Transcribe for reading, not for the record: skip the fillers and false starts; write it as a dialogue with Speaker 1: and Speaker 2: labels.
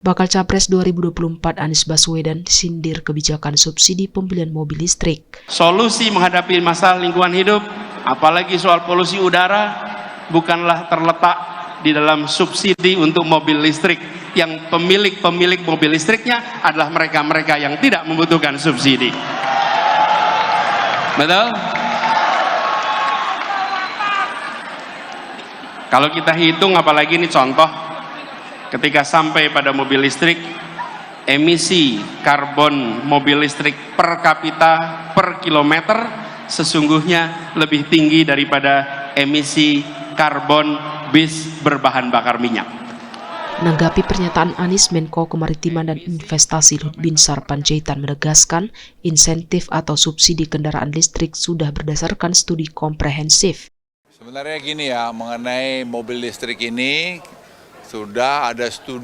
Speaker 1: Bakal Capres 2024 Anies Baswedan sindir kebijakan subsidi pembelian mobil listrik.
Speaker 2: Solusi menghadapi masalah lingkungan hidup, apalagi soal polusi udara, bukanlah terletak di dalam subsidi untuk mobil listrik. Yang pemilik mobil listriknya adalah mereka-mereka yang tidak membutuhkan subsidi. Betul? Kalau kita hitung, apalagi ini contoh, ketika sampai pada mobil listrik, emisi karbon mobil listrik per kapita per kilometer sesungguhnya lebih tinggi daripada emisi karbon bis berbahan bakar minyak.
Speaker 1: Menanggapi pernyataan Anies, Menko Kemaritiman dan Investasi Luhut Binsar Panjaitan menegaskan insentif atau subsidi kendaraan listrik sudah berdasarkan studi komprehensif.
Speaker 3: Sebenarnya gini ya, mengenai mobil listrik ini sudah ada studi